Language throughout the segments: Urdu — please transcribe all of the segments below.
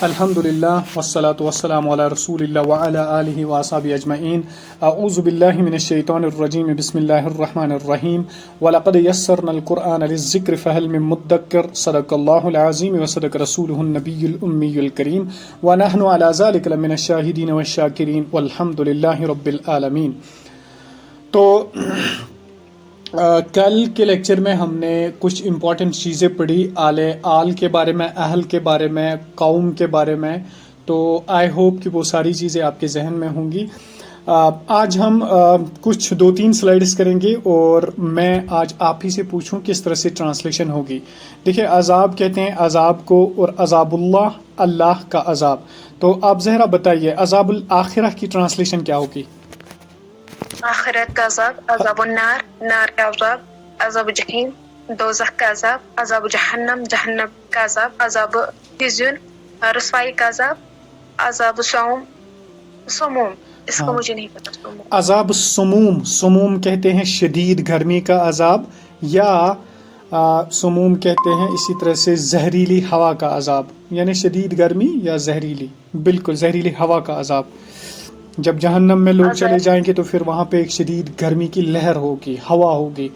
الحمدللہ والصلاة والسلام علی رسول اللہ وعلی آلہ واصحابہ اجمعین. اعوذ باللہ من الشیطان الرجیم. بسم اللہ الرحمن الرحیم. وَلَقَدْ يَسَّرْنَا الْقُرْآنَ لِلذِّكْرِ فَهَلْ مِن مُدَّكِّرٍ. صدق اللہ العظیم وصدق رسولہ النبی الأمی الکریم. وَنَحْنُ عَلَى ذَلِكَ لَمِنَ الشَّاهِدِينَ وَالشَّاكِرِينَ وَالْحَمْدُ لِلَّهِ رَبِّ العالمین. تو کل کے لیکچر میں ہم نے کچھ امپورٹنٹ چیزیں پڑھی، آل کے بارے میں، اہل کے بارے میں، قوم کے بارے میں. تو آئی ہوپ کہ وہ ساری چیزیں آپ کے ذہن میں ہوں گی. آج ہم کچھ 2-3 سلائیڈز کریں گے اور میں آج آپ ہی سے پوچھوں کس طرح سے ٹرانسلیشن ہوگی. دیکھیں، عذاب کہتے ہیں عذاب کو، اور عذاب اللہ کا عذاب. تو آپ زہرا بتائیے عذاب الآخرہ کی ٹرانسلیشن کیا ہوگی؟ آخرت کا عذاب، عذاب النار، نار کا عذاب، عذاب جحیم، دوزخ کا عذاب، عذاب جہنم، جہنم کا عذاب، عذاب خزیون، رسوائی کا عذاب، عذاب سموم. اس کو مجھے نہیں پتا. عذاب سموم کہتے ہیں شدید گرمی کا عذاب، یا سموم کہتے ہیں اسی طرح سے زہریلی ہوا کا عذاب. یعنی شدید گرمی یا زہریلی، بالکل زہریلی ہوا کا عذاب. جب جہنم میں لوگ چلے جائیں گے تو پھر وہاں پہ ایک شدید گرمی کی لہر ہوگی، ہوا ہوگی،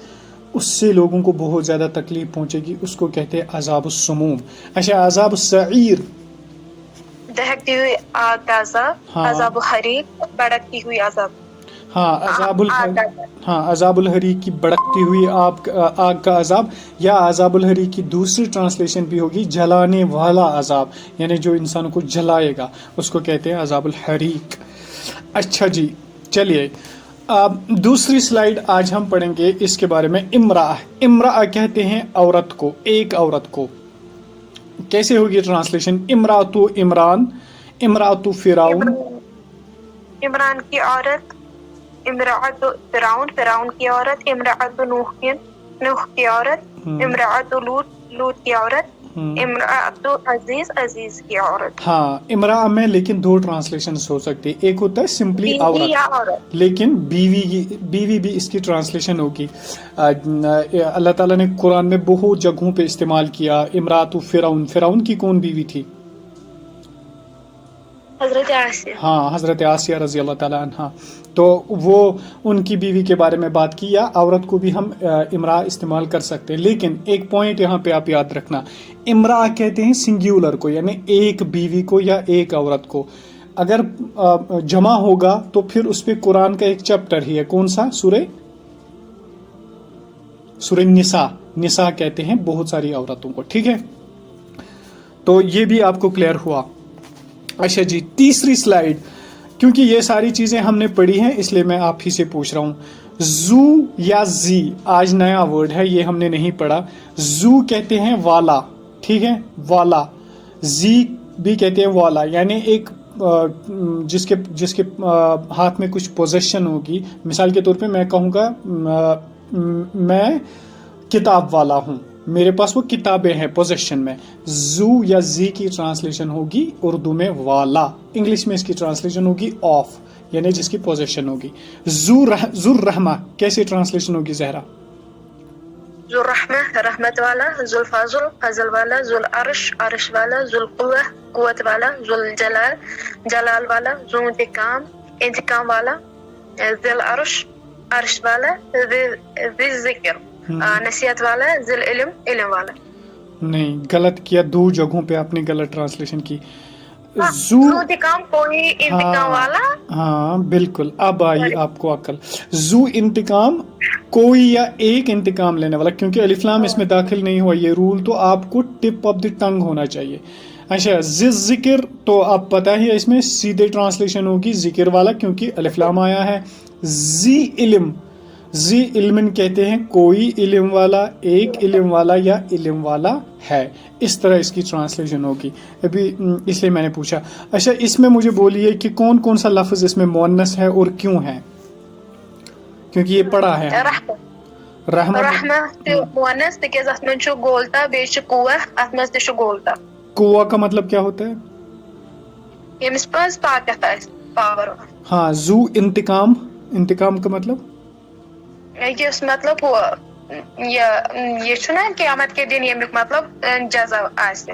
اس سے لوگوں کو بہت زیادہ تکلیف پہنچے گی. اس کو کہتے ہیں عذاب السموم. اچھا، عذاب السعیر، دہکتی ہوئی آگ کا عذاب، عذاب حریق، بڑکتی ہوئی عذاب. عذاب الحریق کی بڑکتی ہوئی آگ کا عذاب. یا عذاب الحریق کی دوسری ٹرانسلیشن بھی ہوگی جلانے والا عذاب، یعنی جو انسان کو جلائے گا اس کو کہتے ہیں عذاب الحریق. اچھا جی، چلیے دوسری سلائیڈ آج ہم پڑھیں گے اس کے بارے میں. امرأہ کہتے ہیں عورت کو، ایک عورت کو. کیسے ہوگی ٹرانسلیشن؟ امرأۃ عمران، امرأۃ فرعون. عمران کی عورت، امرأۃ فرعون، فرعون کی عورت، امرأۃ نوح کی عورت، امرأۃ لوط کی عورت، امرأۃ عزیز، عزیز کی عورت. امرأہ میں لیکن 2 ٹرانسلیشنز ہو سکتی. ایک ہوتا ہے سمپلی عورت، لیکن بیوی بھی اس کی ٹرانسلیشن ہوگی. اللہ تعالیٰ نے قرآن میں بہت جگہوں پہ استعمال کیا. امرأۃ فرعون، فرعون کی کون بیوی تھی؟ حضرت آسیہ. حضرت آسیہ رضی اللہ تعالیٰ عنہ. تو وہ ان کی بیوی کے بارے میں بات کی. یا عورت کو بھی ہم امرأہ استعمال کر سکتے ہیں. لیکن ایک پوائنٹ یہاں پہ آپ یاد رکھنا، امرأہ کہتے ہیں سنگیولر کو، یعنی ایک بیوی کو یا ایک عورت کو. اگر جمع ہوگا تو پھر اس پہ قرآن کا ایک چیپٹر ہی ہے. کون سا؟ سورہ نساء کہتے ہیں بہت ساری عورتوں کو. ٹھیک ہے، تو یہ بھی آپ کو کلیئر ہوا. اچھا جی، تیسری سلائیڈ. کیونکہ یہ ساری چیزیں ہم نے پڑھی ہیں اس لیے میں آپ ہی سے پوچھ رہا ہوں. زو یا زی آج نیا ورڈ ہے، یہ ہم نے نہیں پڑھا. زو کہتے ہیں والا، ٹھیک ہے، والا. زی بھی کہتے ہیں والا، یعنی ایک جس کے ہاتھ میں کچھ پوزیشن ہوگی. مثال کے طور پہ میں کہوں گا میں کتاب والا ہوں، میرے پاس وہ کتابیں ہیں پوزیشن میں. زو یا زی کی ٹرانسلیشن ہوگی اردو میں والا. انگلش میں اس کی ٹرانسلیشن ہوگی آف، یعنی جس کی پوزیشن ہوگی. ذو الرحمہ کیسے ٹرانسلیشن ہوگی زہرا؟ ذو الرحمہ، رحمت والا، ذو الفضل، فضل والا، ذو العرش، عرش والا، ذو القوہ، قوت والا، ذو الجلال، جلال والا، ذو انتقام، انتقام والا، ذو العرش، عرش والا، ذی ذکر، نصیحت والا، ذی العلم، علم والا. نہیں، غلط کیا. 2 جگہوں پہ آپ نے غلط ٹرانسلیشن کی. ذو انتقام، کوئی انتقام والا. بالکل، اب آئی آپ کو عقل. ذو انتقام، کوئی یا ایک انتقام لینے والا. کیونکہ الف لام اس میں داخل نہیں ہوا یہ رول، تو آپ کو ٹپ آف دی ٹنگ ہونا چاہیے. اچھا، ذکر تو آپ پتہ ہی ہے اس میں سیدھے ٹرانسلیشن ہوگی ذکر والا، کیونکہ الف لام آیا ہے. ذی علم، ذی علم کہتے ہیں کوئی علم والا، ایک علم والا یا علم والا ہے. اس طرح اس کی ٹرانسلیشن ہوگی. ابھی اس لیے میں نے پوچھا. اچھا، اس میں مجھے بولیے کہ کون کون سا لفظ اس میں مؤنث ہے اور کیوں ہے؟ کیونکہ یہ پڑھا ہے. رحمت مؤنث تکیاز ات من چھ گولتا بیچ قوہ، ات من تہ چھ گولتا. قوہ کا مطلب کیا ہوتا ہے؟ یمس پاس طاقت آسہِ، پاور. ذو انتقام، انتقام کا مطلب یس مطلب وہ یہ چھُ نا قیامت کے دن یمیُک مطلب جزا آسہِ.